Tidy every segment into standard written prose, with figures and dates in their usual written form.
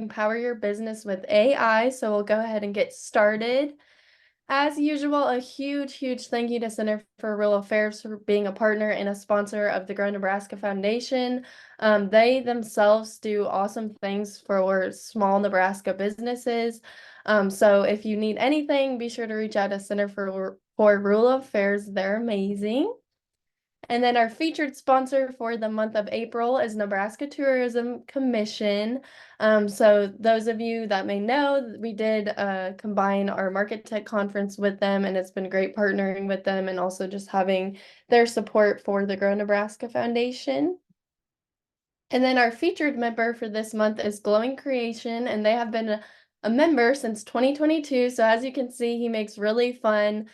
Power Your Business with AI. So we'll go ahead and get started. As usual, a huge thank you to Center for Rural Affairs for being a partner and a sponsor of the Grow Nebraska Foundation. They themselves do awesome things for small Nebraska businesses. So if you need anything, be sure to reach out to Center for Rural Affairs. They're amazing. And then our featured sponsor for the month of April is Nebraska Tourism Commission. So those of you that may know, we did combine our Market Tech conference with them, and it's been great partnering with them and also just having their support for the Grow Nebraska Foundation. And then our featured member for this month is Glowing Creation, and they have been a member since 2022. So as you can see, he makes really fun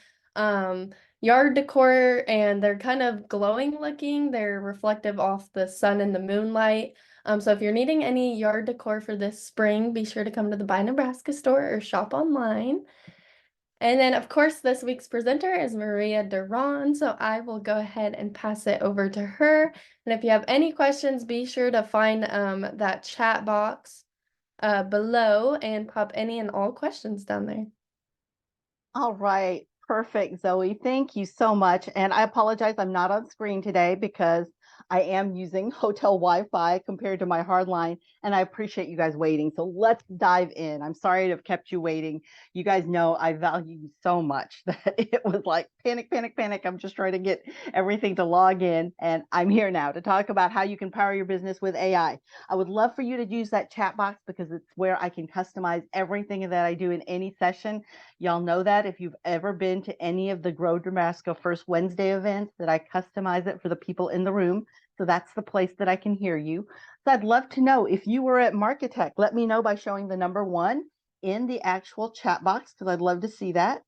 yard decor, and they're kind of glowing looking. They're reflective off the sun and the moonlight. So if you're needing any yard decor for this spring, be sure to come to the Buy Nebraska store or shop online. And then, of course, this week's presenter is Maria Duron, so I will go ahead and pass it over to her. And if you have any questions, be sure to find that chat box below and pop any and all questions down there. All right, perfect, Zoe. Thank you so much. And I apologize, I'm not on screen today because I am using hotel Wi-Fi compared to my hard line, and I appreciate you guys waiting. So let's dive in. I'm sorry to have kept you waiting. You guys know I value you so much that it was like panic. I'm just trying to get everything to log in, and I'm here now to talk about how you can power your business with AI. I would love for you to use that chat box because it's where I can customize everything that I do in any session. Y'all know that if you've ever been to any of the Grow Nebraska First Wednesday events, that I customize it for the people in the room. So that's the place that I can hear you. So I'd love to know if you were at Marketech. Let me know by showing the number 1 in the actual chat box, because I'd love to see that.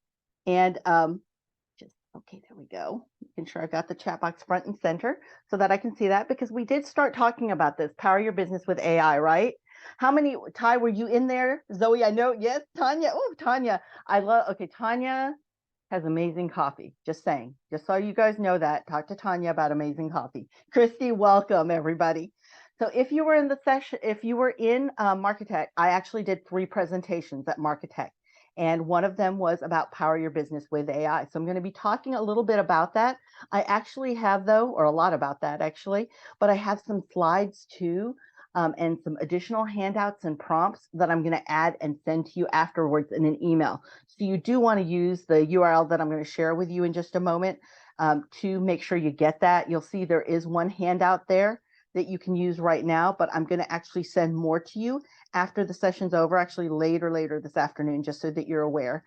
And okay, there we go. Making sure I've got the chat box front and center so that I can see that, because we did start talking about this, power your business with AI, right? How many, Ty, were you in there? Zoe, I know, yes, Tanya. Oh, Tanya, I love, okay, Tanya has amazing coffee. Just saying, just so you guys know that. Talk to Tanya about amazing coffee. Christy, welcome everybody. So if you were in the session, if you were in Marketech, I actually did 3 presentations at Marketech. And one of them was about power your business with AI. So I'm going to be talking a little bit about that. I actually have, though, or a lot about that actually, but I have some slides too. And some additional handouts and prompts that I'm going to add and send to you afterwards in an email. So you do want to use the URL that I'm going to share with you in just a moment to make sure you get that. You'll see there is one handout there that you can use right now, but I'm going to actually send more to you after the session's over, actually later this afternoon, just so that you're aware,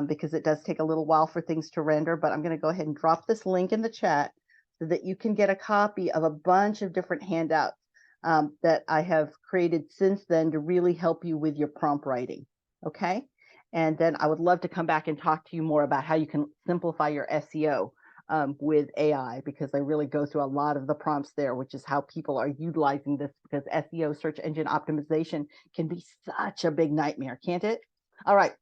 because it does take a little while for things to render. But I'm going to go ahead and drop this link in the chat so that you can get a copy of a bunch of different handouts that I have created since then to really help you with your prompt writing, okay? And then I would love to come back and talk to you more about how you can simplify your SEO with AI, because I really go through a lot of the prompts there, which is how people are utilizing this, because SEO, search engine optimization, can be such a big nightmare, can't it? All right.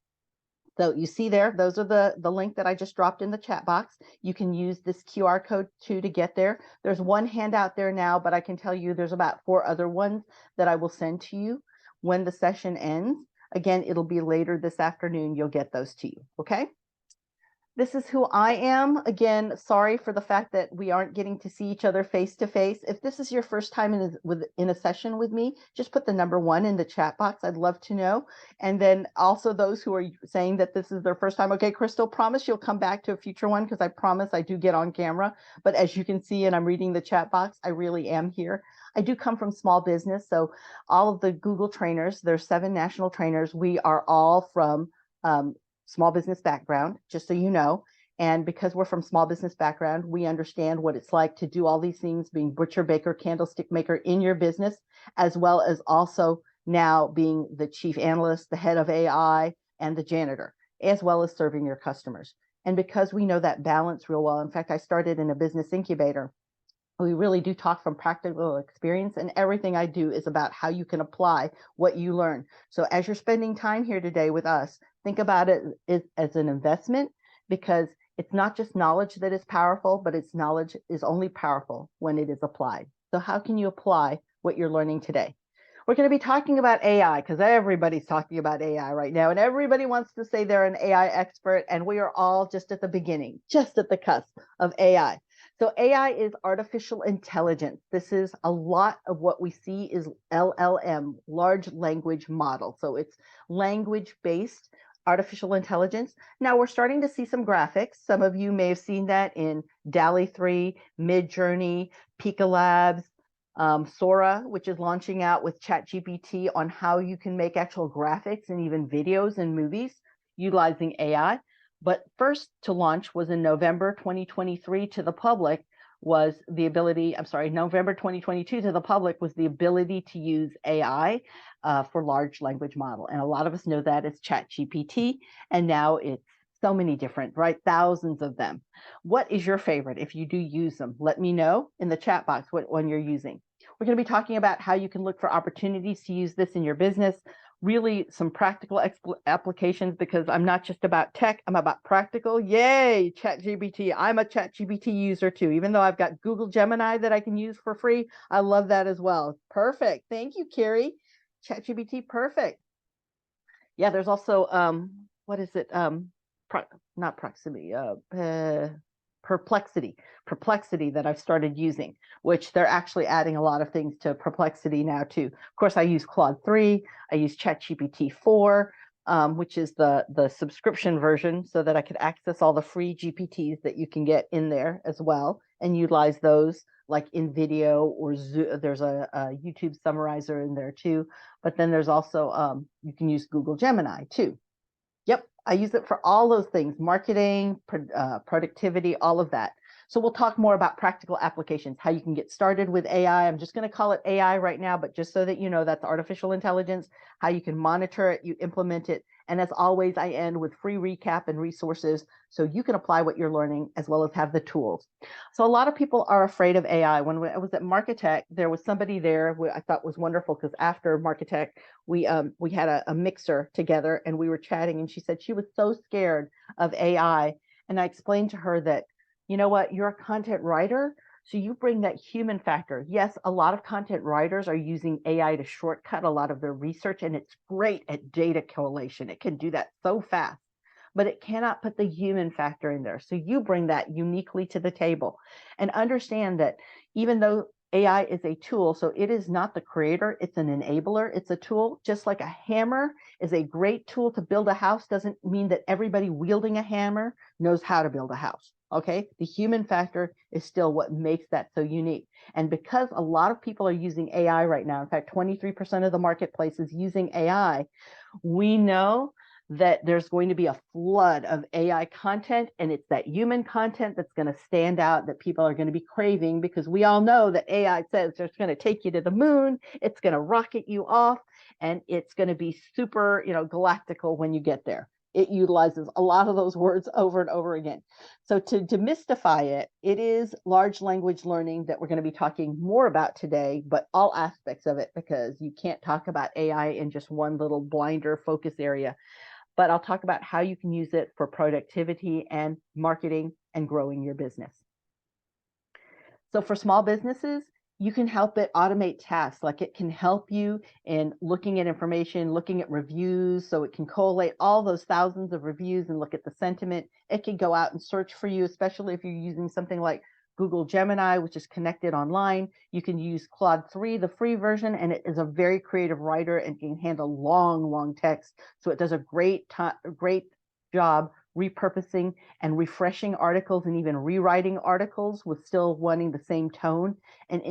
So you see there, those are the link that I just dropped in the chat box. You can use this QR code too to get there. There's one handout there now, but I can tell you there's about 4 other ones that I will send to you when the session ends. Again, it'll be later this afternoon. You'll get those to you, okay? This is who I am. Again, sorry for the fact that we aren't getting to see each other face to face. If this is your first time in a session with me, just put the number 1 in the chat box. I'd love to know. And then also those who are saying that this is their first time. Okay, Crystal, promise you'll come back to a future one, because I promise I do get on camera. But as you can see, and I'm reading the chat box, I really am here. I do come from small business. So all of the Google trainers, there's 7 national trainers. We are all from small business background, just so you know. And because we're from small business background, we understand what it's like to do all these things, being butcher, baker, candlestick maker in your business, as well as also now being the chief analyst, the head of AI, and the janitor, as well as serving your customers. And because we know that balance real well, in fact, I started in a business incubator. We really do talk from practical experience, and everything I do is about how you can apply what you learn. So as you're spending time here today with us, think about it as an investment, because it's not just knowledge that is powerful, but it's knowledge is only powerful when it is applied. So how can you apply what you're learning today? We're going to be talking about AI because everybody's talking about AI right now, and everybody wants to say they're an AI expert, and we are all just at the beginning, just at the cusp of AI. So AI is artificial intelligence. This is a lot of what we see is LLM, large language model. So it's language-based artificial intelligence. Now we're starting to see some graphics. Some of you may have seen that in DALL-E 3, Midjourney, Pika Labs, Sora, which is launching out with Chat GPT on how you can make actual graphics and even videos and movies utilizing AI. But first to launch was in November 2023 to the public was the ability, I'm sorry, November 2022 to the public was the ability to use AI for large language model. And a lot of us know that as Chat GPT, and now it's so many different, right? Thousands of them. What is your favorite? If you do use them, let me know in the chat box what one you're using. We're going to be talking about how you can look for opportunities to use this in your business, really some practical applications, because I'm not just about tech, I'm about practical. Yay, ChatGPT. I'm a ChatGPT user too. Even though I've got Google Gemini that I can use for free, I love that as well. Perfect. Thank you, Carrie. ChatGPT, perfect. Yeah, there's also, what is it? Not proximity, perplexity that I've started using, which they're actually adding a lot of things to perplexity now too. Of course, I use Claude 3, I use ChatGPT 4, which is the subscription version, so that I could access all the free GPTs that you can get in there as well and utilize those like in video or there's a YouTube summarizer in there too. But then there's also, you can use Google Gemini too. Yep, I use it for all those things, marketing, productivity, all of that. So we'll talk more about practical applications, how you can get started with AI. I'm just going to call it AI right now, but just so that you know, that's artificial intelligence, how you can monitor it, you implement it. And as always, I end with free recap and resources so you can apply what you're learning as well as have the tools. So a lot of people are afraid of AI. When I was at Marketech, there was somebody there who I thought was wonderful, because after Marketech, we had a mixer together and we were chatting, and she said she was so scared of AI. And I explained to her that, you know what, you're a content writer, so you bring that human factor. Yes, a lot of content writers are using AI to shortcut a lot of their research, and it's great at data collation. It can do that so fast, but it cannot put the human factor in there. So you bring that uniquely to the table, and understand that even though AI is a tool, so it is not the creator, it's an enabler, it's a tool. Just like a hammer is a great tool to build a house, doesn't mean that everybody wielding a hammer knows how to build a house. Okay, the human factor is still what makes that so unique. And because a lot of people are using AI right now, in fact, 23% of the marketplace is using AI, we know that there's going to be a flood of AI content, and it's that human content that's going to stand out, that people are going to be craving, because we all know that AI says it's going to take you to the moon, it's going to rocket you off, and it's going to be super, galactical when you get there. It utilizes a lot of those words over and over again. So to demystify it, it is large language learning that we're going to be talking more about today, but all aspects of it, because you can't talk about AI in just one little blinder focus area. But I'll talk about how you can use it for productivity and marketing and growing your business. So for small businesses, you can help it automate tasks. Like, it can help you in looking at information, looking at reviews, so it can collate all those thousands of reviews and look at the sentiment. It can go out and search for you, especially if you're using something like Google Gemini, which is connected online. You can use Claude 3, the free version, and it is a very creative writer and can handle long text. So it does a great job repurposing and refreshing articles, and even rewriting articles with still wanting the same tone and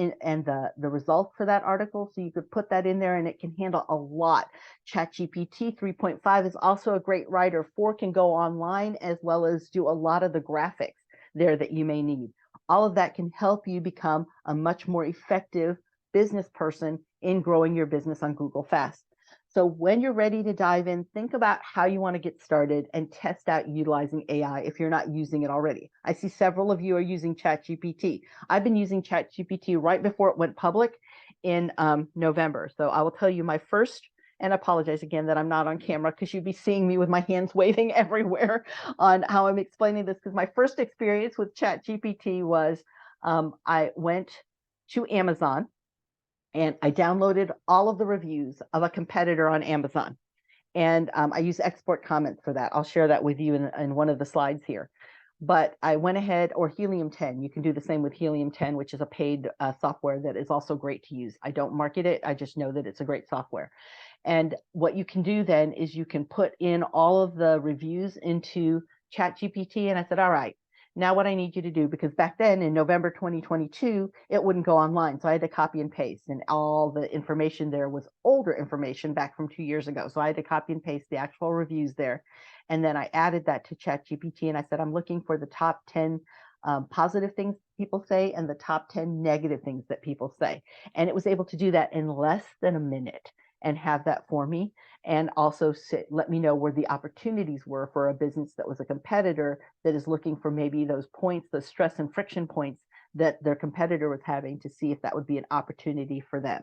the results for that article. So you could put that in there and it can handle a lot. ChatGPT 3.5 is also a great writer. 4 can go online as well as do a lot of the graphics there that you may need. All of that can help you become a much more effective business person in growing your business on Google Fast. So when you're ready to dive in, think about how you want to get started and test out utilizing AI if you're not using it already. I see several of you are using Chat GPT. I've been using Chat GPT right before it went public in November. So I will tell you my first, and I apologize again that I'm not on camera, because you'd be seeing me with my hands waving everywhere on how I'm explaining this, because my first experience with Chat GPT was I went to Amazon. and I downloaded all of the reviews of a competitor on Amazon. And I use export comments for that. I'll share that with you in one of the slides here. But I went ahead, or Helium 10, you can do the same with Helium 10, which is a paid software that is also great to use. I don't market it, I just know that it's a great software. And what you can do then is you can put in all of the reviews into Chat GPT. And I said, all right, now what I need you to do, because back then in November 2022, it wouldn't go online. So I had to copy and paste, and all the information there was older information back from 2 years ago. So I had to copy and paste the actual reviews there. And then I added that to Chat GPT, and I said, I'm looking for the top 10 positive things people say and the top 10 negative things that people say. And it was able to do that in less than a minute and have that for me, and also let me know where the opportunities were for a business that was a competitor that is looking for maybe those points, the stress and friction points that their competitor was having, to see if that would be an opportunity for them.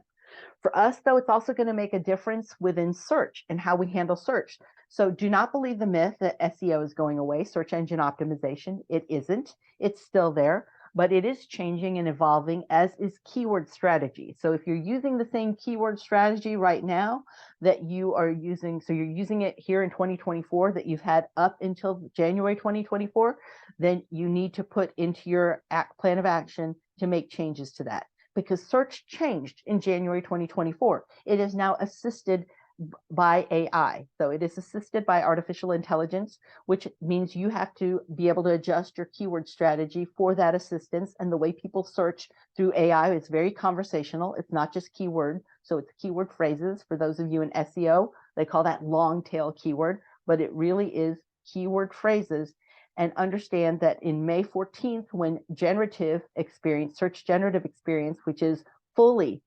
For us, though, it's also going to make a difference within search and how we handle search. So do not believe the myth that SEO is going away, search engine optimization. It isn't. It's still there, but it is changing and evolving, as is keyword strategy. So if you're using the same keyword strategy right now that you are using, so you're using it here in 2024 that you've had up until January 2024, then you need to put into your plan of action to make changes to that, because search changed in January 2024. It is now assisted by AI. So it is assisted by artificial intelligence, which means you have to be able to adjust your keyword strategy for that assistance. And the way people search through AI is very conversational. It's not just keyword. So it's keyword phrases. For those of you in SEO, they call that long tail keyword, but it really is keyword phrases. And understand that in May 14th, when generative experience, search generative experience, which is fully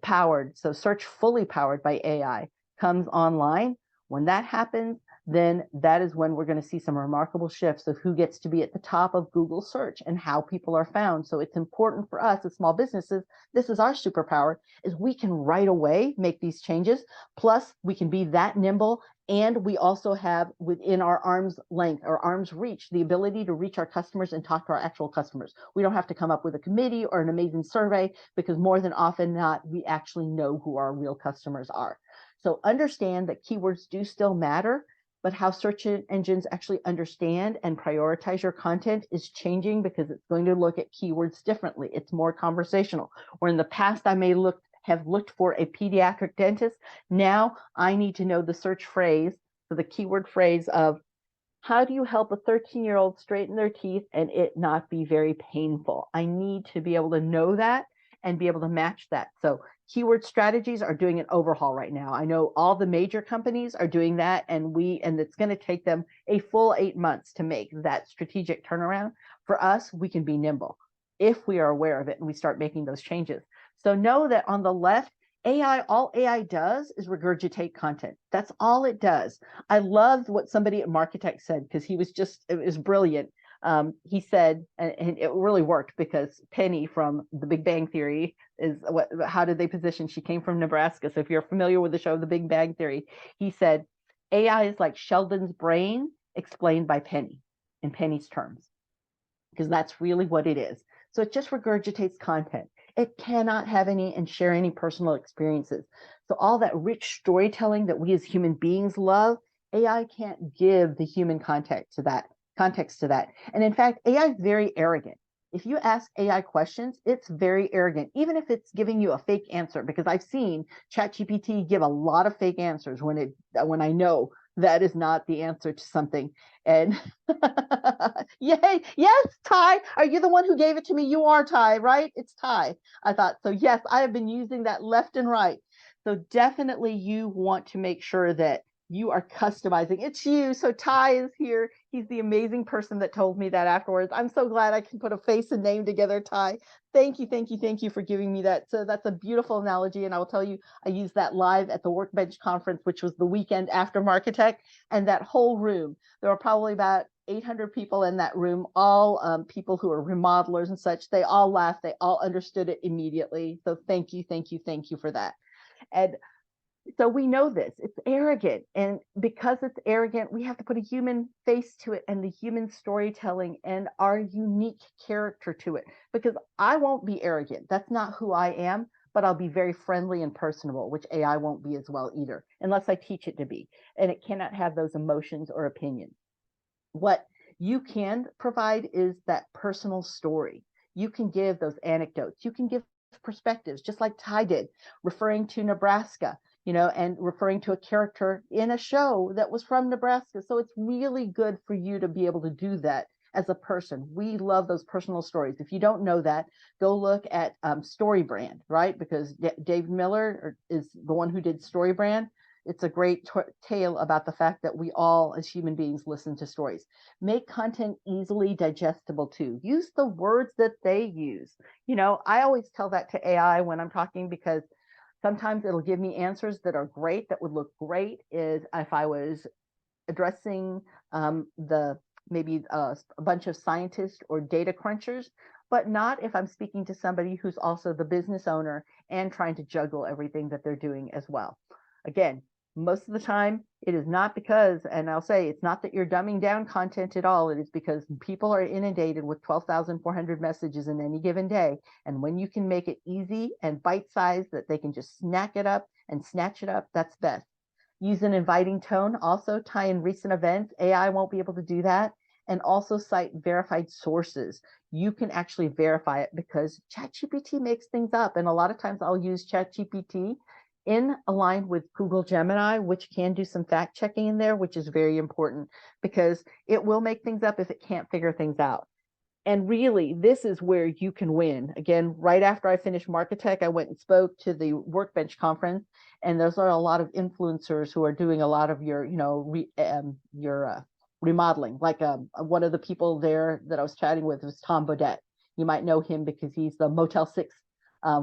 powered, so search fully powered by AI, comes online, when that happens, then that is when we're going to see some remarkable shifts of who gets to be at the top of Google search and how people are found. So it's important for us as small businesses. This is our superpower, is we can right away make these changes. Plus, we can be that nimble. And we also have within our arm's length or arm's reach, the ability to reach our customers and talk to our actual customers. We don't have to come up with a committee or an amazing survey, because more than often not, we actually know who our real customers are. So understand that keywords do still matter, but how search engines actually understand and prioritize your content is changing, because it's going to look at keywords differently. It's more conversational. Where in the past I may have looked for a pediatric dentist, now I need to know the search phrase, so the keyword phrase of how do you help a 13-year-old straighten their teeth and it not be very painful? I need to be able to know that and be able to match that. So keyword strategies are doing an overhaul right now. I know all the major companies are doing that, and it's going to take them a full 8 months to make that strategic turnaround. For us, we can be nimble if we are aware of it and we start making those changes. So know that on the left, all AI does is regurgitate content. That's all it does. I loved what somebody at Marketech said, because it was brilliant. He said, and it really worked, because Penny from The Big Bang Theory how did they position? She came from Nebraska. So if you're familiar with the show The Big Bang Theory, he said, AI is like Sheldon's brain explained by Penny, in Penny's terms, because that's really what it is. So it just regurgitates content. It cannot have any and share any personal experiences. So all that rich storytelling that we as human beings love, AI can't give the human context to that. And in fact, AI is very arrogant. If you ask AI questions, it's very arrogant, even if it's giving you a fake answer, because I've seen ChatGPT give a lot of fake answers when I know that is not the answer to something. And yay, yes, Ty, are you the one who gave it to me? You are, Ty, right? It's Ty. I thought, so yes, I have been using that left and right. So definitely you want to make sure that you are customizing. It's you. So Ty is here. He's the amazing person that told me that afterwards. I'm so glad I can put a face and name together, Ty. Thank you for giving me that. So that's a beautiful analogy. And I will tell you, I used that live at the Workbench conference, which was the weekend after Marketech. And that whole room, there were probably about 800 people in that room, all people who are remodelers and such. They all laughed. They all understood it immediately. So thank you for that. And so we know this, it's arrogant. And because it's arrogant, we have to put a human face to it, and the human storytelling and our unique character to it, because I won't be arrogant. That's not who I am, but I'll be very friendly and personable, which AI won't be as well either, unless I teach it to be. And it cannot have those emotions or opinions. What you can provide is that personal story. You can give those anecdotes. You can give perspectives, just like Ty did, referring to Nebraska, and referring to a character in a show that was from Nebraska. So it's really good for you to be able to do that as a person. We love those personal stories. If you don't know that, go look at StoryBrand, right? Because Dave Miller is the one who did StoryBrand. It's a great tale about the fact that we all, as human beings, listen to stories. Make content easily digestible too. Use the words that they use. I always tell that to AI when I'm talking, because sometimes it'll give me answers that are great, that would look great is if I was addressing maybe a bunch of scientists or data crunchers, but not if I'm speaking to somebody who's also the business owner and trying to juggle everything that they're doing as well. Again, most of the time it is not because, and I'll say it's not that you're dumbing down content at all. It is because people are inundated with 12,400 messages in any given day. And when you can make it easy and bite-sized that they can just snack it up and snatch it up, that's best. Use an inviting tone. Also tie in recent events. AI won't be able to do that. And also cite verified sources. You can actually verify it because Chat GPT makes things up. And a lot of times I'll use Chat GPT aligned with Google Gemini, which can do some fact checking in there, which is very important because it will make things up if it can't figure things out. And really, this is where you can win. Again, right after I finished Marketech, I went and spoke to the Workbench conference, and there's a lot of influencers who are doing a lot of your, remodeling. Like one of the people there that I was chatting with was Tom Bodette. You might know him because he's the Motel 6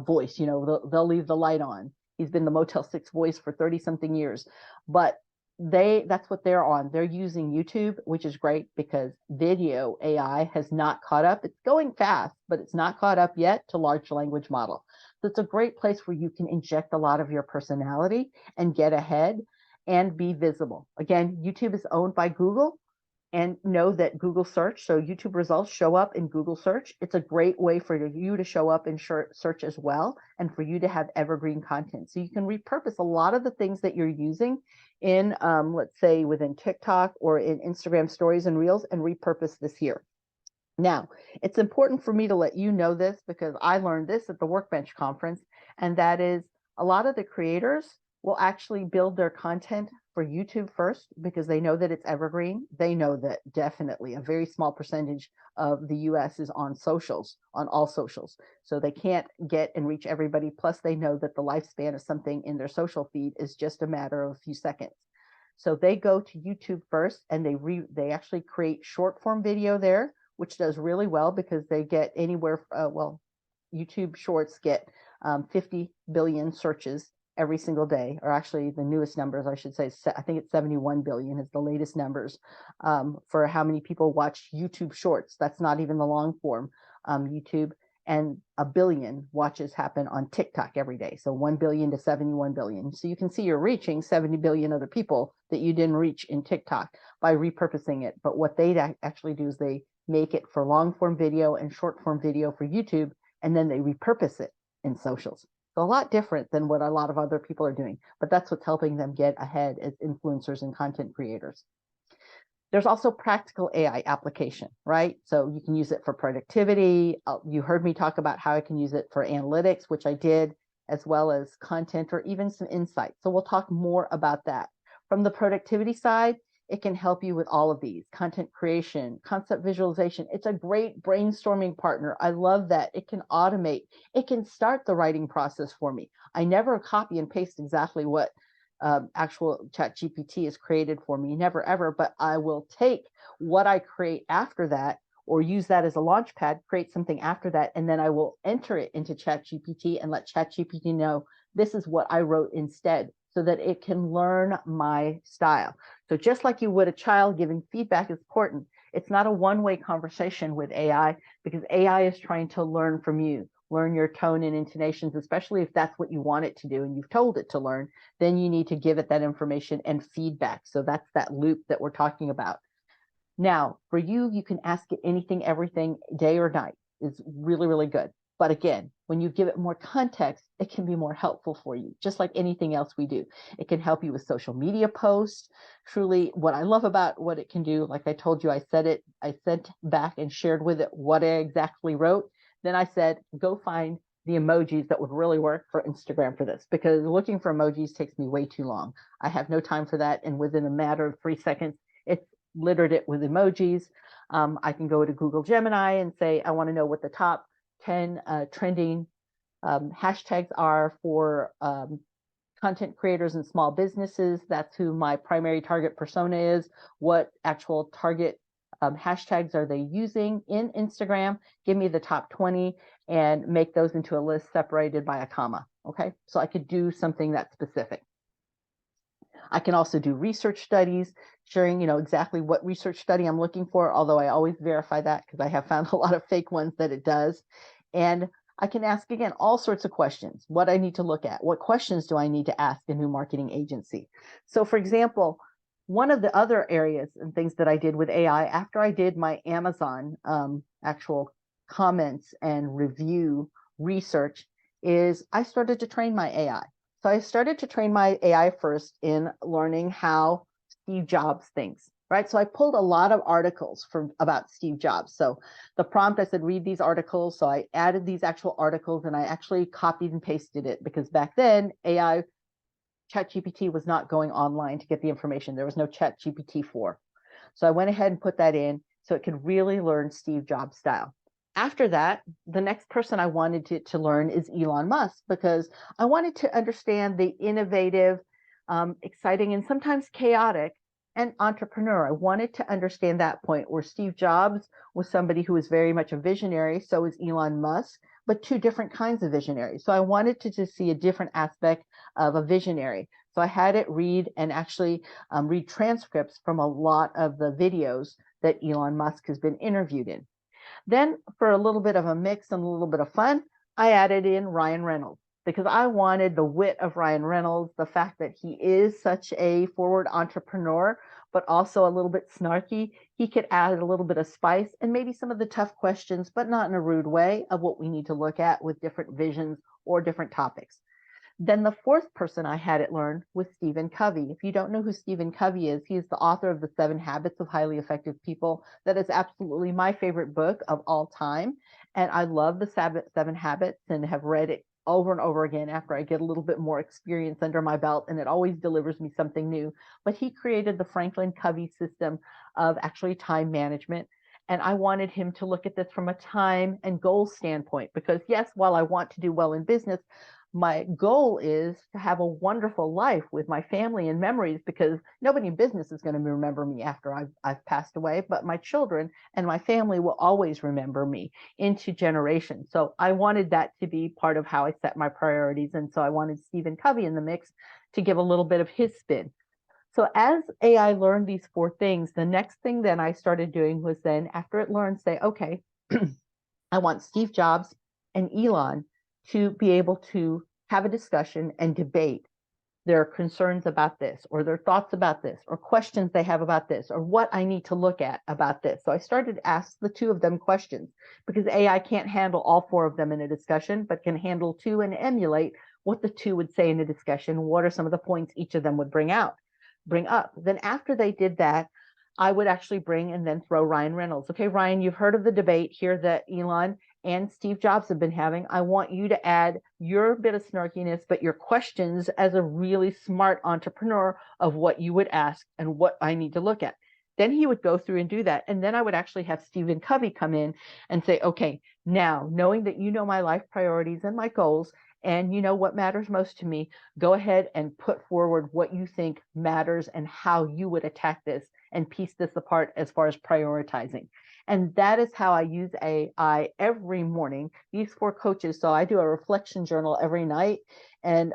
voice. They'll leave the light on. He's been the Motel 6 voice for 30 something years, but that's what they're on. They're using YouTube, which is great because video AI has not caught up. It's going fast, but it's not caught up yet to large language model. So it's a great place where you can inject a lot of your personality and get ahead and be visible. Again, YouTube is owned by Google, and know that Google search, so YouTube results show up in Google search. It's a great way for you to show up in search as well, and for you to have evergreen content. So you can repurpose a lot of the things that you're using in, let's say, within TikTok or in Instagram stories and reels, and repurpose this here. Now, it's important for me to let you know this because I learned this at the Workbench conference, and that is a lot of the creators will actually build their content for YouTube first because they know that it's evergreen. They know that definitely a very small percentage of the US is on socials, on all socials. So they can't get and reach everybody. Plus, they know that the lifespan of something in their social feed is just a matter of a few seconds. So they go to YouTube first, and they actually create short form video there, which does really well because they get anywhere, YouTube Shorts get 50 billion searches every single day, or actually the newest numbers, I should say, I think it's 71 billion is the latest numbers for how many people watch YouTube Shorts. That's not even the long form YouTube. And 1 billion watches happen on TikTok every day. So 1 billion to 71 billion. So you can see you're reaching 70 billion other people that you didn't reach in TikTok by repurposing it. But what they actually do is they make it for long form video and short form video for YouTube, and then they repurpose it in socials. So a lot different than what a lot of other people are doing, but that's what's helping them get ahead as influencers and content creators. There's also practical AI application, right? So you can use it for productivity. You heard me talk about how I can use it for analytics, which I did, as well as content or even some insights. So we'll talk more about that. From the productivity side, it can help you with all of these: content creation, concept visualization. It's a great brainstorming partner. I love that. It can automate. It can start the writing process for me. I never copy and paste exactly what actual Chat GPT is created for me, never ever, but I will take what I create after that or use that as a launch pad, create something after that, and then I will enter it into Chat GPT and let Chat GPT know this is what I wrote instead, so that it can learn my style. So just like you would a child, giving feedback is important. It's not a one-way conversation with AI because AI is trying to learn from you, learn your tone and intonations, especially if that's what you want it to do and you've told it to learn. Then you need to give it that information and feedback. So that's that loop that we're talking about. Now, for you, you can ask it anything, everything, day or night. It's really, really good. But again, when you give it more context, it can be more helpful for you, just like anything else we do. It can help you with social media posts. Truly, what I love about what it can do, like I told you, I sent back and shared with it what I exactly wrote. Then I said, go find the emojis that would really work for Instagram for this, because looking for emojis takes me way too long. I have no time for that. And within a matter of 3 seconds, it's littered it with emojis. I can go to Google Gemini and say, I want to know what the top 10 trending hashtags are for content creators and small businesses. That's who my primary target persona is. What actual target hashtags are they using in Instagram? Give me the top 20 and make those into a list separated by a comma. Okay, so I could do something that's specific. I can also do research studies, sharing, exactly what research study I'm looking for, although I always verify that because I have found a lot of fake ones that it does. And I can ask, again, all sorts of questions, what I need to look at, what questions do I need to ask a new marketing agency? So for example, one of the other areas and things that I did with AI after I did my Amazon actual comments and review research is I started to train my AI. So I started to train my AI first in learning how Steve Jobs thinks, right? So I pulled a lot of articles about Steve Jobs. So the prompt, I said, read these articles. So I added these actual articles and I actually copied and pasted it, because back then AI, Chat GPT was not going online to get the information. There was no Chat GPT 4. So I went ahead and put that in so it could really learn Steve Jobs style. After that, the next person I wanted to learn is Elon Musk, because I wanted to understand the innovative, exciting, and sometimes chaotic and entrepreneur. I wanted to understand that point where Steve Jobs was somebody who was very much a visionary. So is Elon Musk, but two different kinds of visionaries. So I wanted to just see a different aspect of a visionary. So I had it read and actually read transcripts from a lot of the videos that Elon Musk has been interviewed in. Then for a little bit of a mix and a little bit of fun, I added in Ryan Reynolds, because I wanted the wit of Ryan Reynolds, the fact that he is such a forward entrepreneur, but also a little bit snarky. He could add a little bit of spice and maybe some of the tough questions, but not in a rude way, of what we need to look at with different visions or different topics. Then the fourth person I had it learn was Stephen Covey. If you don't know who Stephen Covey is, he's the author of The 7 Habits of Highly Effective People. That is absolutely my favorite book of all time. And I love the 7 Habits and have read it over and over again after I get a little bit more experience under my belt, and it always delivers me something new. But he created the Franklin Covey system of actually time management. And I wanted him to look at this from a time and goal standpoint, because yes, while I want to do well in business, my goal is to have a wonderful life with my family and memories, because nobody in business is going to remember me after I've passed away, but my children and my family will always remember me into generations. So I wanted that to be part of how I set my priorities. And so I wanted Stephen Covey in the mix to give a little bit of his spin. So as AI learned these 4 things, the next thing then I started doing was, then after it learned, say, okay, I want Steve Jobs and Elon to be able to have a discussion and debate their concerns about this, or their thoughts about this, or questions they have about this, or what I need to look at about this. So I started to ask the 2 of them questions, because AI can't handle all 4 of them in a discussion, but can handle 2 and emulate what the 2 would say in a discussion. What are some of the points each of them would bring up? Then after they did that, I would actually bring and then throw Ryan Reynolds. Okay, Ryan, you've heard of the debate here that Elon and Steve Jobs have been having. I want you to add your bit of snarkiness, but your questions as a really smart entrepreneur of what you would ask and what I need to look at. Then he would go through and do that. And then I would actually have Stephen Covey come in and say, okay, now knowing that you know my life priorities and my goals, and you know what matters most to me, go ahead and put forward what you think matters and how you would attack this and piece this apart as far as prioritizing. And that is how I use AI every morning. These 4 coaches. So I do a reflection journal every night, and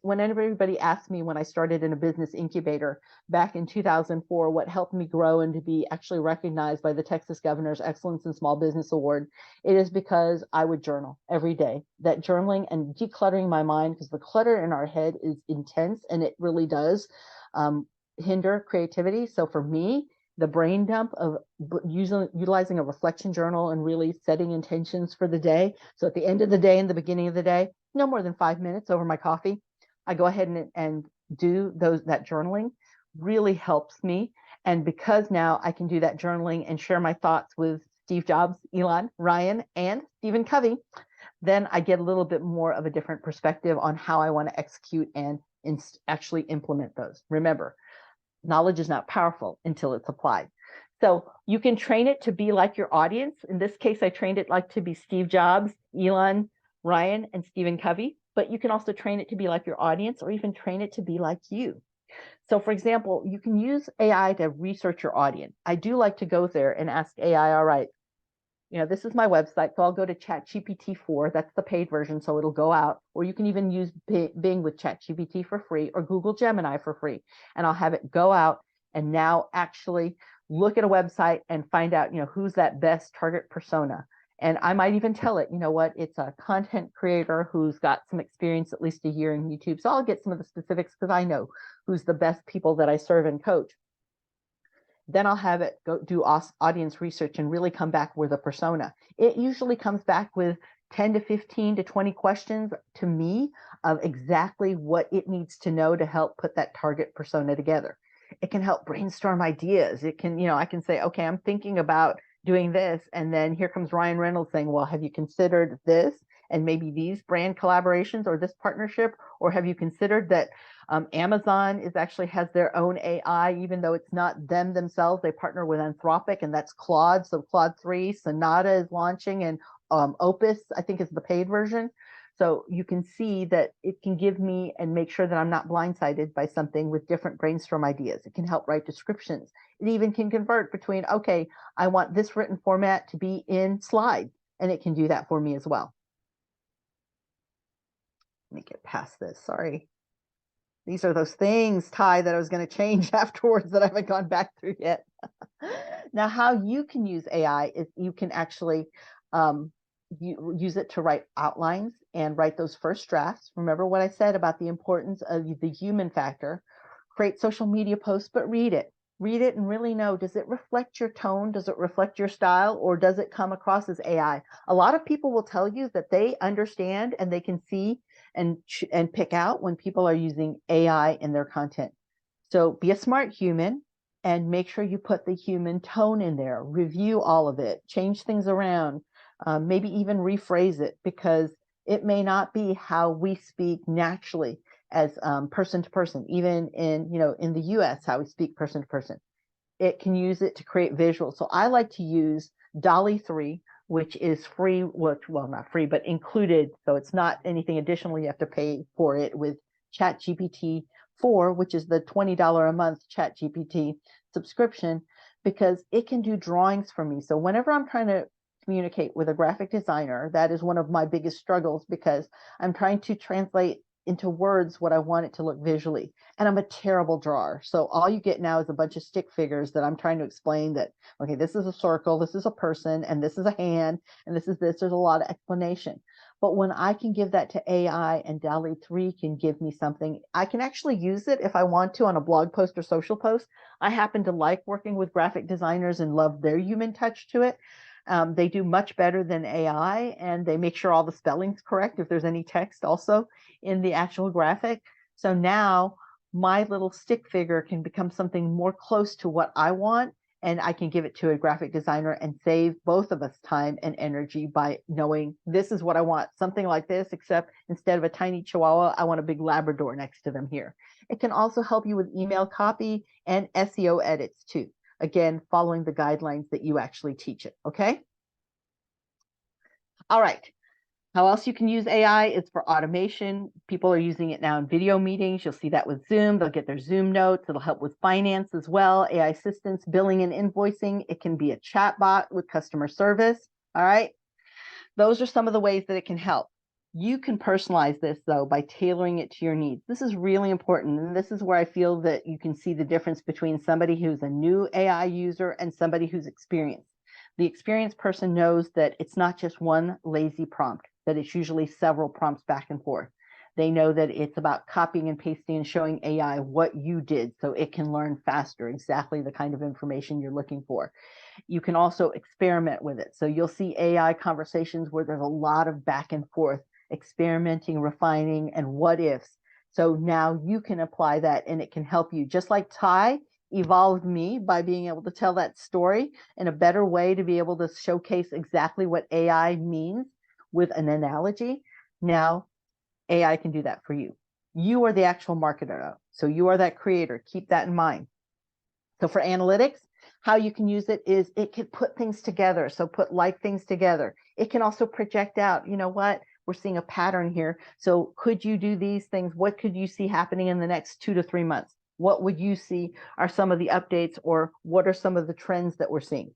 when everybody asked me, when I started in a business incubator back in 2004, what helped me grow and to be actually recognized by the Texas Governor's Excellence in Small Business Award, it is because I would journal every day. That journaling and decluttering my mind, because the clutter in our head is intense and it really does hinder creativity. So for me, the brain dump of utilizing a reflection journal and really setting intentions for the day. So at the end of the day and the beginning of the day, no more than 5 minutes over my coffee, I go ahead and do that journaling. Really helps me. And because now I can do that journaling and share my thoughts with Steve Jobs, Elon, Ryan, and Stephen Covey, then I get a little bit more of a different perspective on how I want to execute and actually implement those. Remember, knowledge is not powerful until it's applied. So you can train it to be like your audience. In this case, I trained it like to be Steve Jobs, Elon, Ryan, and Stephen Covey, but you can also train it to be like your audience or even train it to be like you. So for example, you can use AI to research your audience. I do like to go there and ask AI, all right, this is my website, so I'll go to Chat GPT 4. That's the paid version, so it'll go out. Or you can even use Bing with Chat GPT for free or Google Gemini for free. And I'll have it go out and now actually look at a website and find out, who's that best target persona. And I might even tell it, it's a content creator who's got some experience, at least a year in YouTube. So I'll get some of the specifics because I know who's the best people that I serve and coach. Then I'll have it go do audience research and really come back with a persona. It usually comes back with 10 to 15 to 20 questions to me of exactly what it needs to know to help put that target persona together. It can help brainstorm ideas. It can, I can say, okay, I'm thinking about doing this. And then here comes Ryan Reynolds saying, well, have you considered this and maybe these brand collaborations or this partnership? Or have you considered that Amazon actually has their own AI, even though it's not them themselves. They partner with Anthropic, and that's Claude. So Claude 3, Sonata is launching, and Opus, I think, is the paid version. So you can see that it can give me and make sure that I'm not blindsided by something with different brainstorm ideas. It can help write descriptions. It even can convert between, okay, I want this written format to be in slides, and it can do that for me as well. Let me get past this. Sorry. These are those things, Ty, that I was going to change afterwards that I haven't gone back through yet. Now, how you can use AI is you can actually use it to write outlines and write those first drafts. Remember what I said about the importance of the human factor. Create social media posts, but read it. Read it and really know, does it reflect your tone? Does it reflect your style? Or does it come across as AI? A lot of people will tell you that they understand and they can see and pick out when people are using AI in their content. So be a smart human and make sure you put the human tone in there. Review all of it. Change things around. Maybe even rephrase it because it may not be how we speak naturally as person to person, even in the US, how we speak person to person. It can use it to create visuals. So I like to use DALL-E 3, which is free, well, not free, but included. So it's not anything additional. You have to pay for it with Chat GPT 4, which is the $20 a month Chat GPT subscription, because it can do drawings for me. So whenever I'm trying to communicate with a graphic designer, that is one of my biggest struggles because I'm trying to translate into words what I want it to look visually. And I'm a terrible drawer. So all you get now is a bunch of stick figures that I'm trying to explain that, okay, this is a circle, this is a person, and this is a hand, and this is this. There's a lot of explanation. But when I can give that to AI and DALL-E 3 can give me something, I can actually use it if I want to on a blog post or social post. I happen to like working with graphic designers and love their human touch to it. They do much better than AI, and they make sure all the spelling's correct if there's any text also in the actual graphic. So now my little stick figure can become something more close to what I want, and I can give it to a graphic designer and save both of us time and energy by knowing this is what I want, something like this, except instead of a tiny Chihuahua, I want a big Labrador next to them here. It can also help you with email copy and SEO edits too. Again, following the guidelines that you actually teach it, okay? All right. How else you can use AI is for automation. People are using it now in video meetings. You'll see that with Zoom. They'll get their Zoom notes. It'll help with finance as well, AI assistance, billing and invoicing. It can be a chat bot with customer service. All right. Those are some of the ways that it can help. You can personalize this, though, by tailoring it to your needs. This is really important. And this is where I feel that you can see the difference between somebody who's a new AI user and somebody who's experienced. The experienced person knows that it's not just one lazy prompt, that it's usually several prompts back and forth. They know that it's about copying and pasting and showing AI what you did so it can learn faster exactly the kind of information you're looking for. You can also experiment with it. So you'll see AI conversations where there's a lot of back and forth, experimenting, refining, and what ifs. So now you can apply that and it can help you. Just like Ty evolved me by being able to tell that story in a better way to be able to showcase exactly what AI means with an analogy. Now AI can do that for you. You are the actual marketer, so you are that creator. Keep that in mind. So for analytics, how you can use it is it can put things together. So put like things together. It can also project out, you know what, we're seeing a pattern here. So could you do these things? What could you see happening in the next 2 to 3 months? What would you see are some of the updates, or what are some of the trends that we're seeing?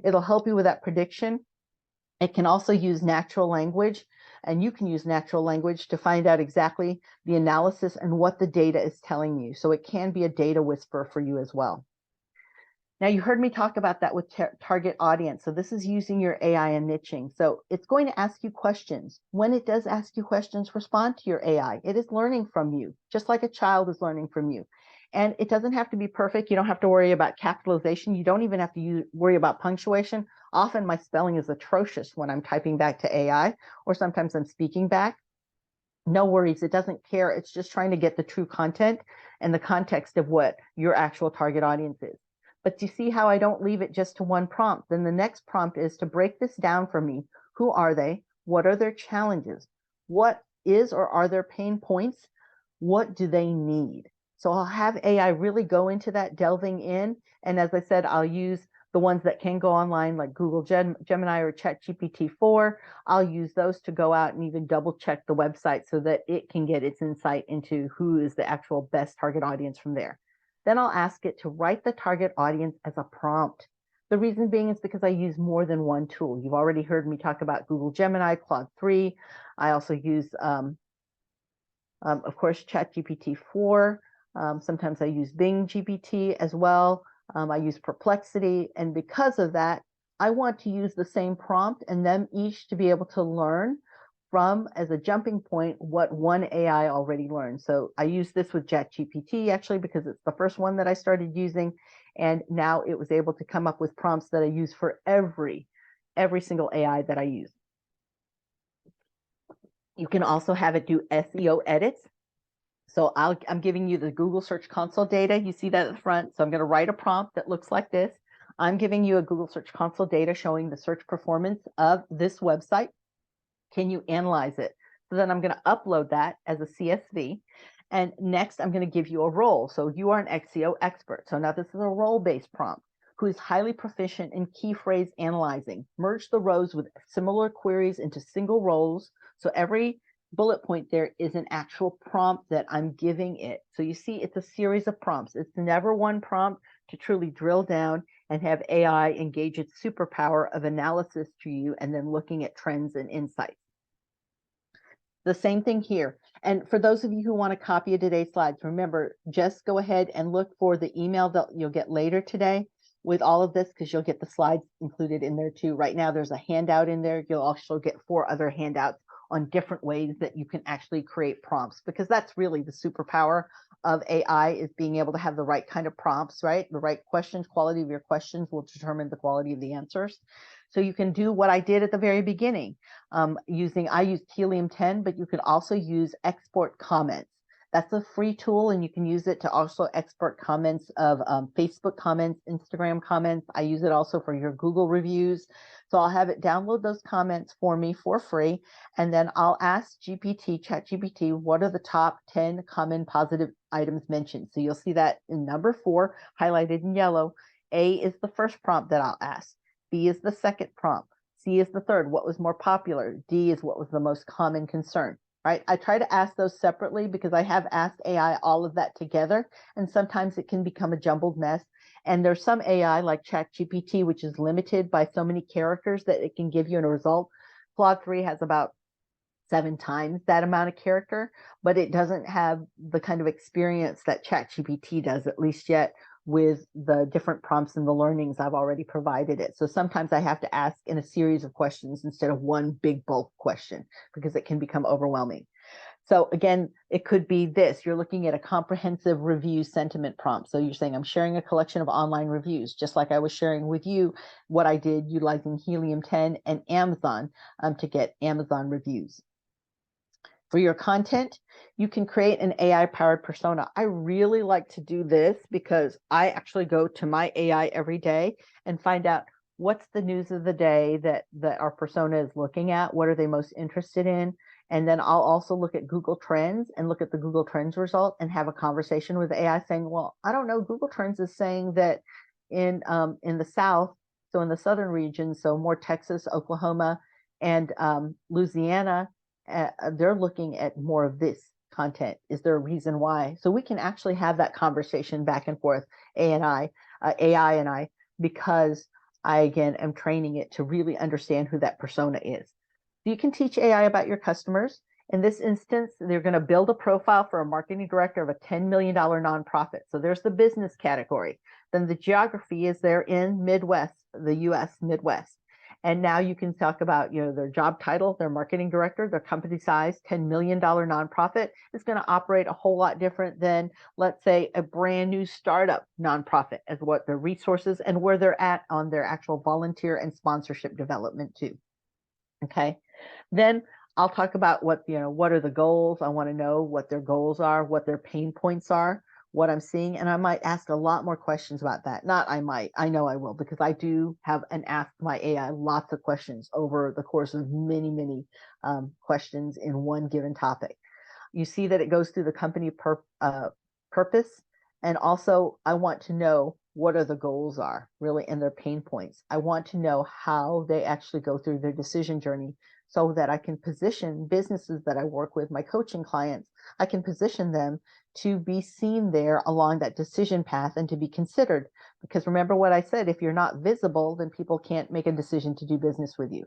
It'll help you with that prediction. It can also use natural language, and you can use natural language to find out exactly the analysis and what the data is telling you. So it can be a data whisperer for you as well. Now, you heard me talk about that with target audience. So this is using your AI and niching. So it's going to ask you questions. When it does ask you questions, respond to your AI. It is learning from you, just like a child is learning from you. And it doesn't have to be perfect. You don't have to worry about capitalization. You don't even have to worry about punctuation. Often my spelling is atrocious when I'm typing back to AI, or sometimes I'm speaking back. No worries, it doesn't care. It's just trying to get the true content and the context of what your actual target audience is. But you see how I don't leave it just to one prompt. Then the next prompt is to break this down for me. Who are they? What are their challenges? What is or are their pain points? What do they need? So I'll have AI really go into that, delving in. And as I said, I'll use the ones that can go online, like Google Gemini or Chat GPT 4. I'll use those to go out and even double check the website so that it can get its insight into who is the actual best target audience from there. Then I'll ask it to write the target audience as a prompt. The reason being is because I use more than one tool. You've already heard me talk about Google Gemini, Claude 3. I also use, of course, Chat GPT 4. Sometimes I use Bing GPT as well. I use Perplexity. And because of that, I want to use the same prompt and them each to be able to learn from, as a jumping point, what one AI already learned. So I use this with Chat GPT actually because it's the first one that I started using. And now it was able to come up with prompts that I use for every single AI that I use. You can also have it do SEO edits. So I'm giving you the Google Search Console data. You see that at the front. So I'm going to write a prompt that looks like this. I'm giving you a Google Search Console data showing the search performance of this website. Can you analyze it? So then I'm going to upload that as a CSV. And next, I'm going to give you a role. So you are an SEO expert. So now this is a role-based prompt. Who is highly proficient in key phrase analyzing. Merge the rows with similar queries into single rows. So every bullet point there is an actual prompt that I'm giving it. So you see, it's a series of prompts. It's never one prompt to truly drill down and have AI engage its superpower of analysis to you and then looking at trends and insights. The same thing here. And for those of you who want a copy of today's slides, remember, just go ahead and look for the email that you'll get later today with all of this, because you'll get the slides included in there too. Right now, there's a handout in there. You'll also get 4 other handouts on different ways that you can actually create prompts, because that's really the superpower of AI, is being able to have the right kind of prompts, right? The right questions, quality of your questions will determine the quality of the answers. So you can do what I did at the very beginning. I used Helium 10, but you could also use export comments. That's a free tool, and you can use it to also export comments of Facebook comments, Instagram comments. I use it also for your Google reviews. So I'll have it download those comments for me for free, and then I'll ask Chat GPT, what are the top 10 common positive items mentioned? So you'll see that in number 4, highlighted in yellow. A is the first prompt that I'll ask. B is the second prompt. C is the third, what was more popular. D is what was the most common concern, right? I try to ask those separately because I have asked AI all of that together, and sometimes it can become a jumbled mess. And there's some AI like Chat GPT, which is limited by so many characters that it can give you a result. Claude 3 has about 7 times that amount of character, but it doesn't have the kind of experience that Chat GPT does, at least yet, with the different prompts and the learnings I've already provided it. So sometimes I have to ask in a series of questions instead of one big bulk question, because it can become overwhelming. So again, it could be this. You're looking at a comprehensive review sentiment prompt. So you're saying, I'm sharing a collection of online reviews, just like I was sharing with you what I did utilizing Helium 10 and Amazon to get Amazon reviews. For your content, you can create an AI-powered persona. I really like to do this because I actually go to my AI every day and find out what's the news of the day that our persona is looking at, what are they most interested in, and then I'll also look at Google Trends and look at the Google Trends result and have a conversation with AI saying, well, I don't know, Google Trends is saying that in the South, so in the southern region, so more Texas, Oklahoma, and Louisiana, they're looking at more of this content. Is there a reason why? So we can actually have that conversation back and forth, AI and I, because I, again, am training it to really understand who that persona is. You can teach AI about your customers. In this instance, they're going to build a profile for a marketing director of a $10 million nonprofit. So there's the business category. Then the geography is there in Midwest, the US Midwest. And now you can talk about, their job title, their marketing director, their company size. $10 million nonprofit is going to operate a whole lot different than, let's say, a brand new startup nonprofit, as what their resources and where they're at on their actual volunteer and sponsorship development too. Okay. Then I'll talk about what are the goals. I want to know what their goals are, what their pain points are, what I'm seeing. And I might ask a lot more questions about that. I know I will, because I do have and ask my AI lots of questions over the course of many questions in one given topic. You see that it goes through the company purpose. And also I want to know what are the goals are really and their pain points. I want to know how they actually go through their decision journey so that I can position businesses that I work with, my coaching clients, I can position them to be seen there along that decision path and to be considered. Because remember what I said, if you're not visible, then people can't make a decision to do business with you.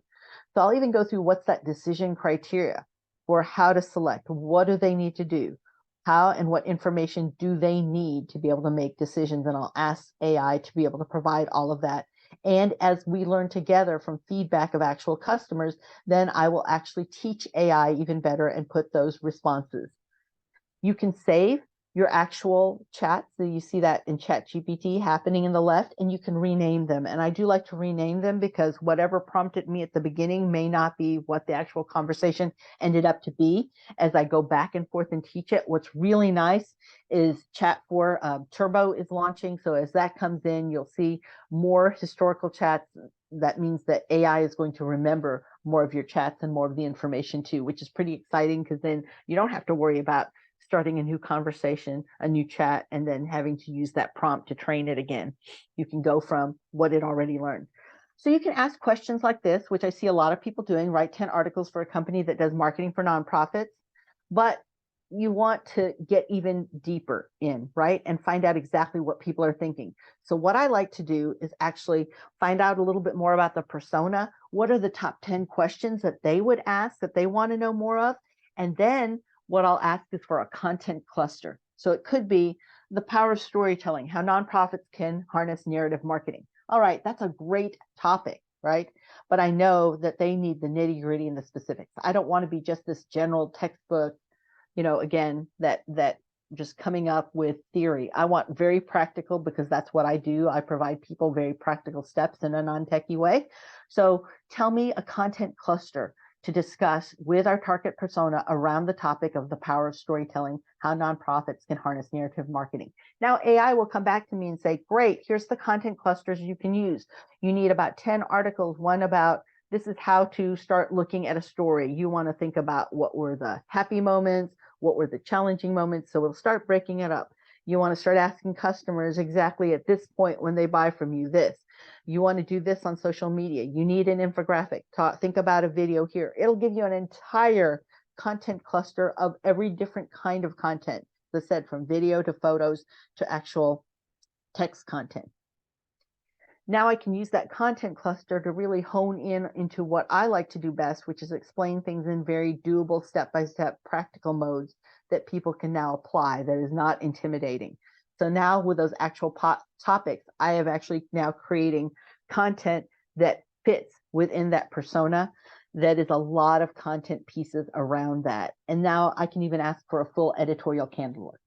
So I'll even go through what's that decision criteria for how to select. What do they need to do? How and what information do they need to be able to make decisions? And I'll ask AI to be able to provide all of that. And as we learn together from feedback of actual customers, then I will actually teach AI even better and put those responses. You can save your actual chats. So you see that in Chat GPT happening in the left, and you can rename them. And I do like to rename them because whatever prompted me at the beginning may not be what the actual conversation ended up to be as I go back and forth and teach it. What's really nice is Chat 4 Turbo is launching. So as that comes in, you'll see more historical chats. That means that AI is going to remember more of your chats and more of the information too, which is pretty exciting because then you don't have to worry about starting a new conversation, a new chat, and then having to use that prompt to train it again. You can go from what it already learned. So you can ask questions like this, which I see a lot of people doing, write 10 articles for a company that does marketing for nonprofits, but you want to get even deeper in, right? And find out exactly what people are thinking. So what I like to do is actually find out a little bit more about the persona. What are the top 10 questions that they would ask that they want to know more of? And then what I'll ask is for a content cluster. So it could be the power of storytelling, how nonprofits can harness narrative marketing. All right, that's a great topic, right? But I know that they need the nitty gritty and the specifics. I don't want to be just this general textbook, again, that just coming up with theory. I want very practical because that's what I do. I provide people very practical steps in a non-techie way. So tell me a content cluster to discuss with our target persona around the topic of the power of storytelling, how nonprofits can harness narrative marketing. Now AI will come back to me and say, great, here's the content clusters you can use. You need about 10 articles, one about this is how to start looking at a story. You want to think about what were the happy moments, what were the challenging moments. So we'll start breaking it up. You want to start asking customers exactly at this point when they buy from you this. You want to do this on social media. You need an infographic. Think about a video here. It'll give you an entire content cluster of every different kind of content. As I said, from video to photos to actual text content. Now I can use that content cluster to really hone in into what I like to do best, which is explain things in very doable step-by-step practical modes that people can now apply that is not intimidating. So now with those actual topics, I have actually now creating content that fits within that persona. that is a lot of content pieces around that. And now I can even ask for a full editorial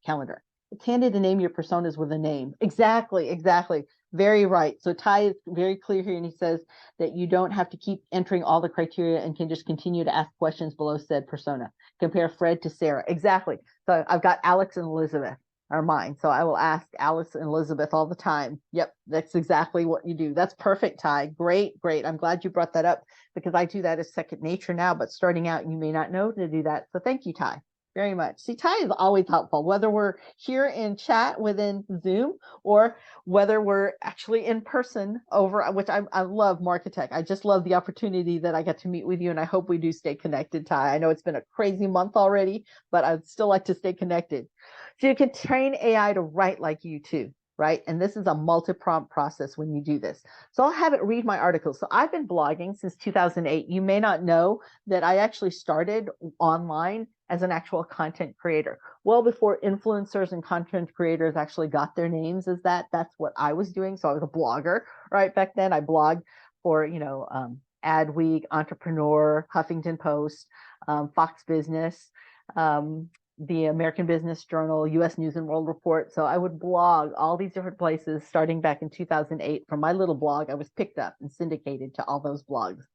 calendar. It's handy to name your personas with a name. Exactly, exactly. Very right. So Ty is very clear here, and he says that you don't have to keep entering all the criteria and can just continue to ask questions below said persona. Compare Fred to Sarah. Exactly. So I've got Alex and Elizabeth are mine. So I will ask Alice and Elizabeth all the time. Yep, that's exactly what you do. That's perfect, Ty. Great, great. I'm glad you brought that up because I do that as second nature now, but starting out, you may not know to do that. So thank you, Ty, very much. See, Ty is always helpful, whether we're here in chat within Zoom or whether we're actually in person over, which I love Marketech. I just love the opportunity that I get to meet with you, and I hope we do stay connected, Ty. I know it's been a crazy month already, but I'd still like to stay connected. So you can train AI to write like you too, right? And this is a multi-prompt process when you do this. So I'll have it read my articles. So I've been blogging since 2008. You may not know that I actually started online as an actual content creator. Well before influencers and content creators actually got their names as that, that's what I was doing. So I was a blogger, right? Back then I blogged for, Adweek, Entrepreneur, Huffington Post, Fox Business, the American Business Journal, US News and World Report. So I would blog all these different places starting back in 2008. From my little blog, I was picked up and syndicated to all those blogs.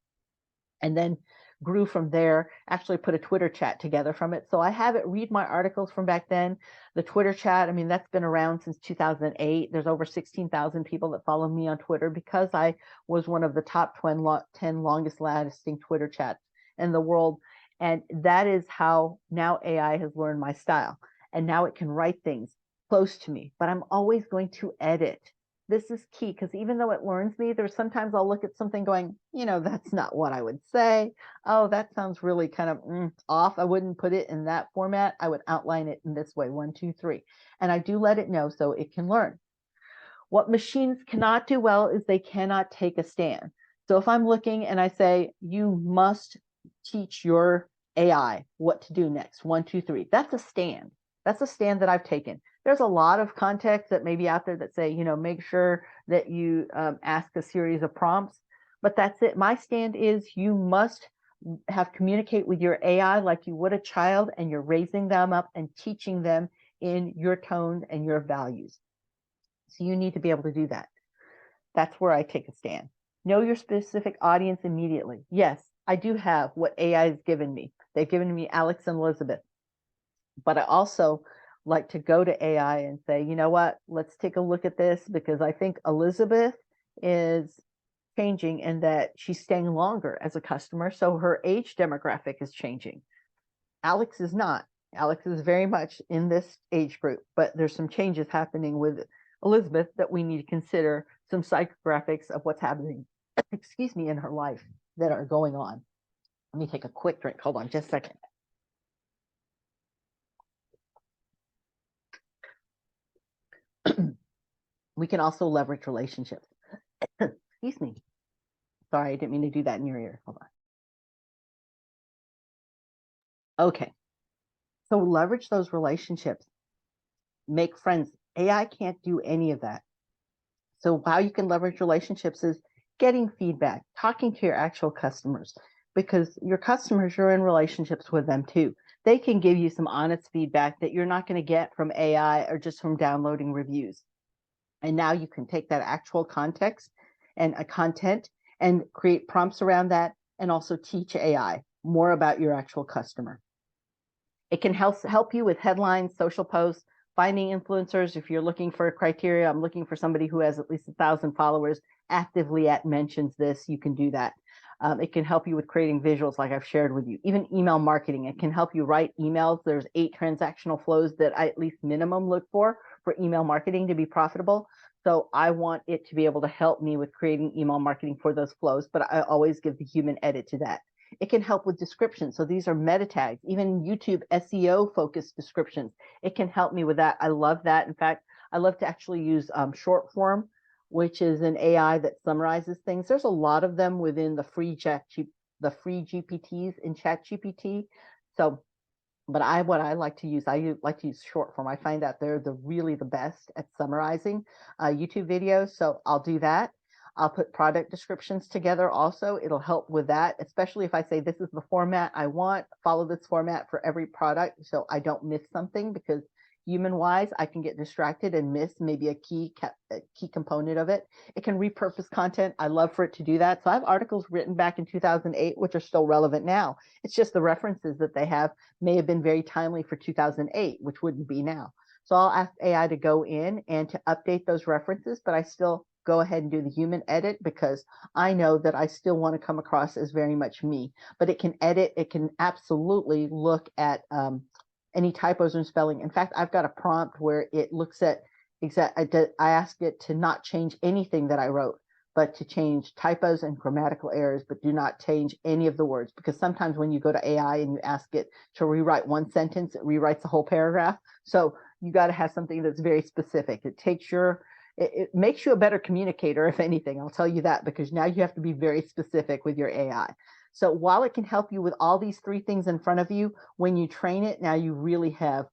And then grew from there, actually put a Twitter chat together from it. So I have it read my articles from back then. The Twitter chat, I mean, that's been around since 2008. There's over 16,000 people that follow me on Twitter because I was one of the top 10 longest lasting Twitter chats in the world. And that is how now AI has learned my style. And now it can write things close to me, but I'm always going to edit. This is key because even though it learns me, there's sometimes I'll look at something going, that's not what I would say. Oh, that sounds really kind of off. I wouldn't put it in that format. I would outline it in this way, 1, 2, 3. And I do let it know so it can learn. What machines cannot do well is they cannot take a stand. So if I'm looking and I say, you must teach your AI what to do next, 1, 2, 3, that's a stand. That's a stand that I've taken. There's a lot of context that may be out there that say, make sure that you ask a series of prompts, but that's it. My stand is you must communicate with your AI like you would a child, and you're raising them up and teaching them in your tone and your values. So you need to be able to do that. That's where I take a stand. Know your specific audience immediately. Yes, I do have what AI has given me. They've given me Alex and Elizabeth. But I also like to go to AI and say, you know what, let's take a look at this, because I think Elizabeth is changing and that she's staying longer as a customer. So her age demographic is changing. Alex is not. Alex is very much in this age group, but there's some changes happening with Elizabeth that we need to consider, some psychographics of what's happening, excuse me, in her life that are going on. Let me take a quick drink. Hold on just a second. We can also leverage relationships. Excuse me. Sorry, I didn't mean to do that in your ear. Hold on. Okay. So leverage those relationships. Make friends. AI can't do any of that. So how you can leverage relationships is getting feedback, talking to your actual customers, because your customers, you're in relationships with them too. They can give you some honest feedback that you're not going to get from AI or just from downloading reviews. And now you can take that actual context and a content and create prompts around that, and also teach AI more about your actual customer. It can help you with headlines, social posts, finding influencers. If you're looking for a criteria, I'm looking for somebody who has at least 1,000 followers, actively mentions this, you can do that. It can help you with creating visuals like I've shared with you. Even email marketing, it can help you write emails. There's 8 transactional flows that I at least minimum look for email marketing to be profitable. So I want it to be able to help me with creating email marketing for those flows, but I always give the human edit to that. It can help with descriptions. So these are meta tags, even YouTube SEO focused descriptions. It can help me with that. I love that. In fact, I love to actually use short form, which is an AI that summarizes things. There's a lot of them within the free GPTs in Chat GPT. So, but what I like to use short form. I find that they're really the best at summarizing YouTube videos. So I'll do that. I'll put product descriptions together also. It'll help with that, especially if I say this is the format I want, follow this format for every product so I don't miss something, because human-wise, I can get distracted and miss maybe a key component of it. It can repurpose content. I love for it to do that. So I have articles written back in 2008, which are still relevant now. It's just the references that they have may have been very timely for 2008, which wouldn't be now. So I'll ask AI to go in and to update those references, but I still go ahead and do the human edit because I know that I still want to come across as very much me. But it can edit, it can absolutely look at any typos and spelling. In fact, I've got a prompt where it looks at I ask it to not change anything that I wrote, but to change typos and grammatical errors, but do not change any of the words. Because sometimes when you go to AI and you ask it to rewrite one sentence, it rewrites the whole paragraph. So you got to have something that's very specific. It makes you a better communicator, if anything. I'll tell you that, because now you have to be very specific with your AI. So while it can help you with all these three things in front of you, when you train it, now you really have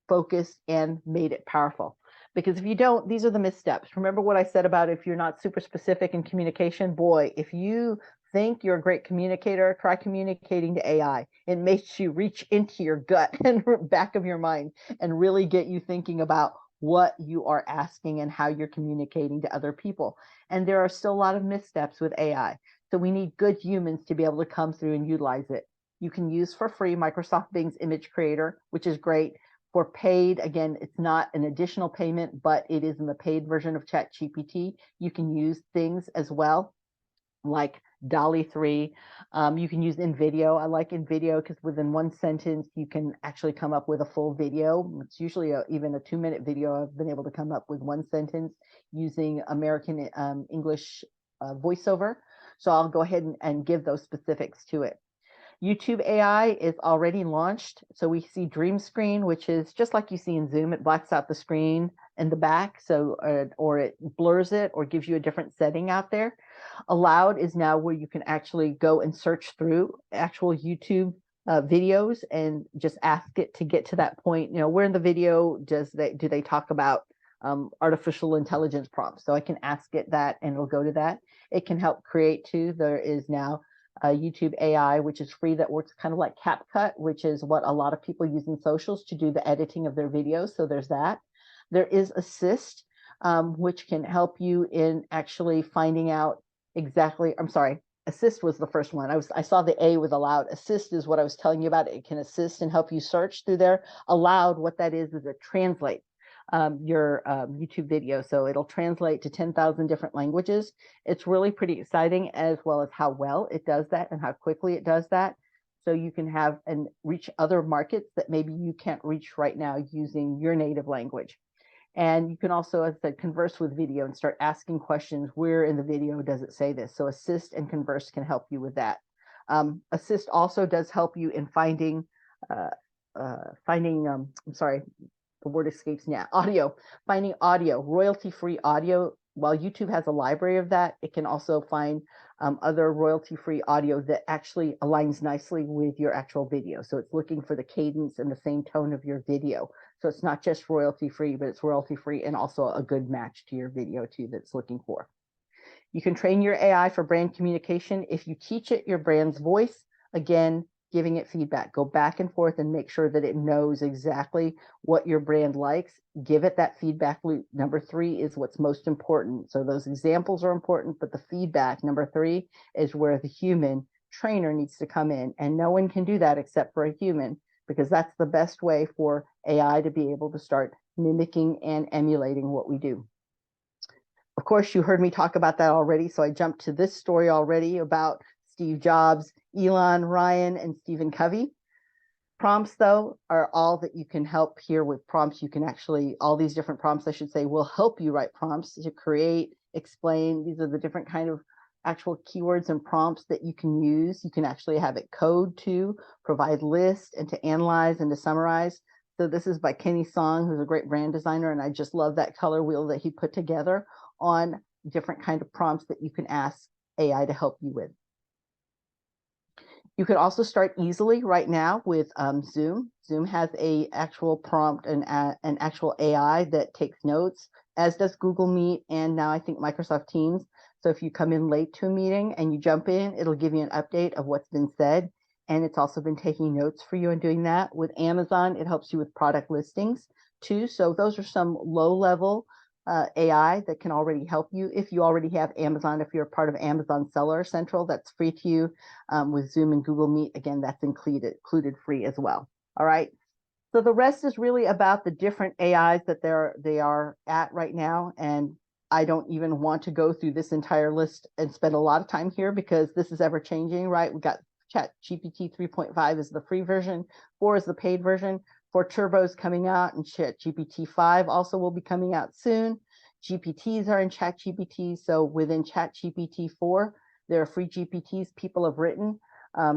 focused and made it powerful. Because if you don't, these are the missteps. Remember what I said about if you're not super specific in communication? Boy, if you think you're a great communicator, try communicating to AI. It makes you reach into your gut and back of your mind and really get you thinking about what you are asking and how you're communicating to other people. And there are still a lot of missteps with AI. So we need good humans to be able to come through and utilize it. You can use for free Microsoft Bing's image creator, which is great. For paid, again, it's not an additional payment, but it is in the paid version of Chat GPT. You can use things as well, like DALL-E 3. You can use InVideo. I like InVideo because within one sentence, you can actually come up with a full video. It's usually even a 2-minute video. I've been able to come up with one sentence using American English voiceover. So I'll go ahead and give those specifics to it. YouTube AI is already launched. So we see Dream Screen, which is just like you see in Zoom. It blacks out the screen in the back, so or it blurs it or gives you a different setting out there. Allowed is now where you can actually go and search through actual YouTube videos and just ask it to get to that point. Where in the video do they talk about artificial intelligence prompts? So I can ask it that and it'll go to that. It can help create too. There is now YouTube AI, which is free, that works kind of like CapCut, which is what a lot of people use in socials to do the editing of their videos. So there's that. There is Assist, which can help you in actually finding out exactly. I'm sorry, Assist was the first one. I saw the A with Allowed. Assist is what I was telling you about. It can assist and help you search through there. Allowed, what that is it translates your YouTube video. So it'll translate to 10,000 different languages. It's really pretty exciting, as well as how well it does that and how quickly it does that. So you can have and reach other markets that maybe you can't reach right now using your native language. And you can also, as I said, converse with video and start asking questions. Where in the video does it say this? So Assist and Converse can help you with that. Assist also does help you in finding, I'm sorry, the word escapes me. Finding audio, royalty-free audio. While YouTube has a library of that, it can also find other royalty-free audio that actually aligns nicely with your actual video. So it's looking for the cadence and the same tone of your video. So it's not just royalty-free, but it's royalty-free and also a good match to your video too that it's looking for. You can train your AI for brand communication. If you teach it your brand's voice, again, giving it feedback, go back and forth and make sure that it knows exactly what your brand likes. Give it that feedback loop. Number 3 is what's most important. So those examples are important, but the feedback, number 3, is where the human trainer needs to come in. And no one can do that except for a human, because that's the best way for AI to be able to start mimicking and emulating what we do. Of course, you heard me talk about that already, so I jumped to this story already about Steve Jobs, Elon, Ryan, and Stephen Covey. Prompts, though, are all that you can help here with prompts. You can actually, all these different prompts, I should say, will help you write prompts to create, explain. These are the different kind of actual keywords and prompts that you can use. You can actually have it code to provide lists and to analyze and to summarize. So this is by Kenny Song, who's a great brand designer, and I just love that color wheel that he put together on different kind of prompts that you can ask AI to help you with. You could also start easily right now with Zoom. Zoom has a actual prompt and an actual AI that takes notes, as does Google Meet, and now I think Microsoft Teams. So if you come in late to a meeting and you jump in, it'll give you an update of what's been said. And it's also been taking notes for you and doing that. With Amazon, it helps you with product listings too. So those are some low level AI that can already help you. If you already have Amazon, if you're a part of Amazon Seller Central, that's free to you. With Zoom and Google Meet, again, that's included free as well. All right. So the rest is really about the different AIs that they are at right now. And I don't even want to go through this entire list and spend a lot of time here because this is ever changing, right? We got Chat GPT 3.5 is the free version, 4 is the paid version. 4 Turbo's coming out, and Chat GPT 5 also will be coming out soon. GPTs are in Chat GPT, so within Chat GPT 4, there are free GPTs people have written.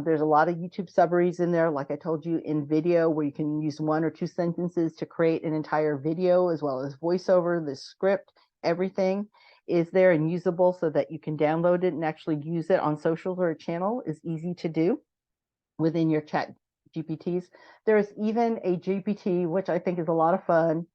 There's a lot of YouTube summaries in there, like I told you, in video, where you can use 1 or 2 sentences to create an entire video, as well as voiceover, the script, everything is there and usable so that you can download it and actually use it on socials or a channel is easy to do within your Chat GPTs. There's even a GPT, which I think is a lot of fun.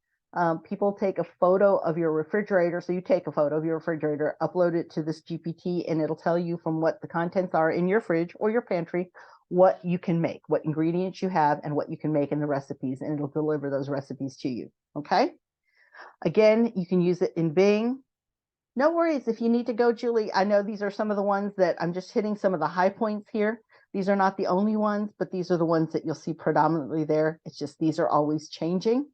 People take a photo of your refrigerator. So you take a photo of your refrigerator, upload it to this GPT, and it'll tell you from what the contents are in your fridge or your pantry, what you can make, what ingredients you have, and what you can make in the recipes, and it'll deliver those recipes to you. Okay. Again, you can use it in Bing. No worries if you need to go, Julie. I know these are some of the ones that I'm just hitting some of the high points here. These are not the only ones, but these are the ones that you'll see predominantly there. It's just these are always changing,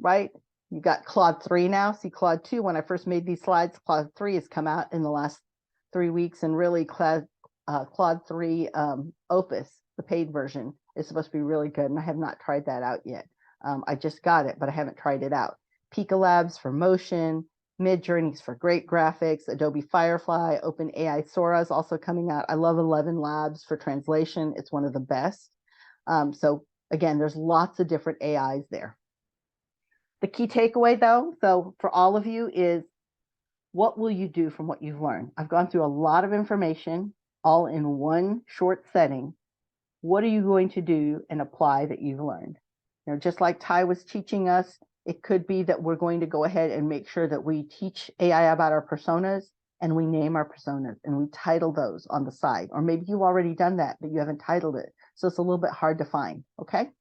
right? You got Claude 3 now. See, Claude 2, when I first made these slides, Claude 3 has come out in the last 3 weeks, and really Claude 3 Opus, the paid version, is supposed to be really good, and I have not tried that out yet. I just got it, but I haven't tried it out. Pika Labs for motion, Midjourneys for great graphics, Adobe Firefly, OpenAI Sora is also coming out. I love 11 Labs for translation. It's one of the best. So again, there's lots of different AIs there. The key takeaway though, so for all of you is, what will you do from what you've learned? I've gone through a lot of information all in one short setting. What are you going to do and apply that you've learned? You know, just like Ty was teaching us, it could be that we're going to go ahead and make sure that we teach AI about our personas and we name our personas and we title those on the side. Or maybe you've already done that, but you haven't titled it. So it's a little bit hard to find, okay?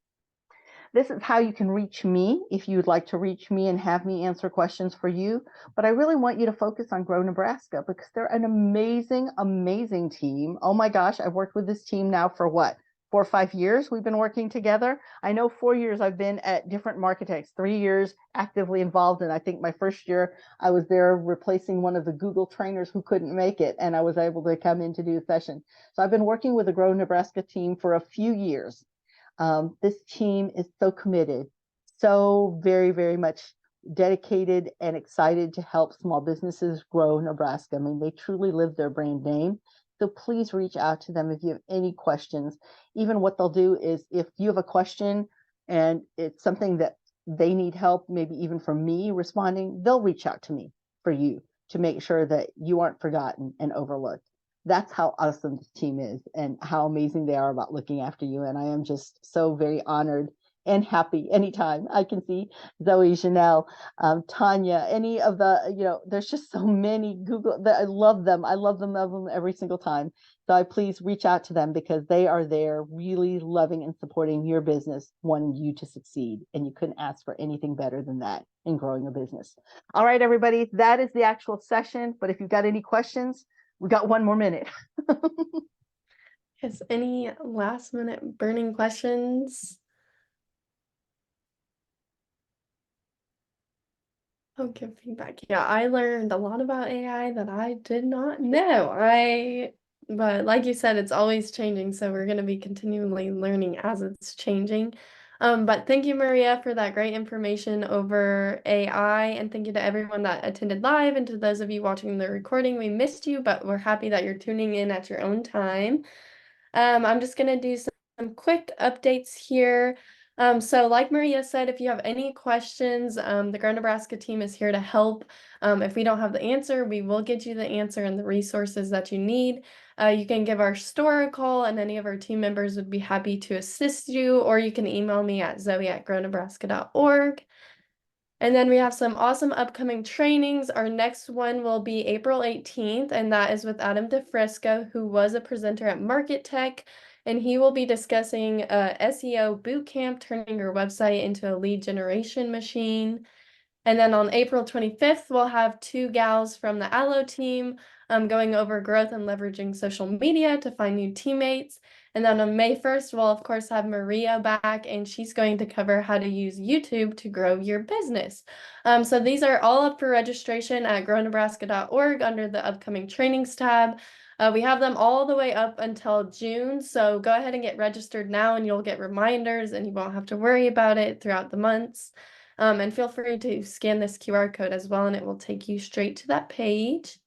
This is how you can reach me if you'd like to reach me and have me answer questions for you. But I really want you to focus on Grow Nebraska because they're an amazing, amazing team. Oh my gosh, I've worked with this team now for what? 4 or 5 years we've been working together. I know 4 years I've been at different Marketechs, 3 years actively involved. And I think my first year I was there replacing one of the Google trainers who couldn't make it. And I was able to come in to do a session. So I've been working with the Grow Nebraska team for a few years. This team is so committed, so very, very much dedicated and excited to help small businesses grow Nebraska. I mean, they truly live their brand name. So please reach out to them if you have any questions. Even what they'll do is if you have a question and it's something that they need help, maybe even from me responding, they'll reach out to me for you to make sure that you aren't forgotten and overlooked. That's how awesome this team is and how amazing they are about looking after you. And I am just so very honored and happy anytime I can see Zoe, Janelle, Tanya, any of the, you know, there's just so many Google that I love them. I love them every single time. So I please reach out to them because they are there really loving and supporting your business, wanting you to succeed. And you couldn't ask for anything better than that in growing a business. All right, everybody, that is the actual session. But if you've got any questions, we got 1 more minute. Is any last minute burning questions? I'll give feedback. Yeah, I learned a lot about AI that I did not know. But like you said, it's always changing, so we're going to be continually learning as it's changing. But thank you, Maria, for that great information over AI, and thank you to everyone that attended live and to those of you watching the recording. We missed you, but we're happy that you're tuning in at your own time. I'm just going to do some quick updates here. So like Maria said, if you have any questions, the Grow Nebraska team is here to help. If we don't have the answer, we will get you the answer and the resources that you need. You can give our store a call and any of our team members would be happy to assist you, or you can email me at zoe@grownebraska.org. And then we have some awesome upcoming trainings. Our next one will be April 18th, and that is with Adam DeFrisco, who was a presenter at Market Tech. And he will be discussing SEO bootcamp, turning your website into a lead generation machine. And then on April 25th, we'll have two gals from the Allo team going over growth and leveraging social media to find new teammates. And then on May 1st, we'll of course have Maria back, and she's going to cover how to use YouTube to grow your business. So these are all up for registration at grownebraska.org under the upcoming trainings tab. We have them all the way up until June, so go ahead and get registered now and you'll get reminders and you won't have to worry about it throughout the months. And feel free to scan this QR code as well, and it will take you straight to that page.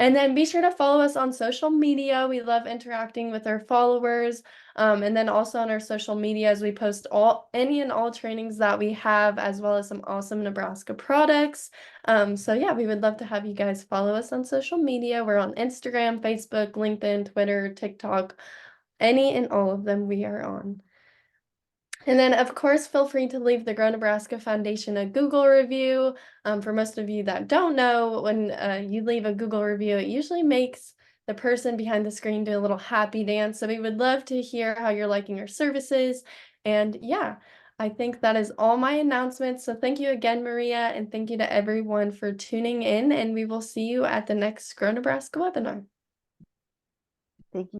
And then be sure to follow us on social media. We love interacting with our followers. And then also on our social medias, we post any and all trainings that we have, as well as some awesome Nebraska products. So yeah, we would love to have you guys follow us on social media. We're on Instagram, Facebook, LinkedIn, Twitter, TikTok, any and all of them we are on. And then, of course, feel free to leave the Grow Nebraska Foundation a Google review. For most of you that don't know, when you leave a Google review, it usually makes the person behind the screen do a little happy dance. So we would love to hear how you're liking our services. And yeah, I think that is all my announcements. So thank you again, Maria, and thank you to everyone for tuning in. And we will see you at the next Grow Nebraska webinar. Thank you.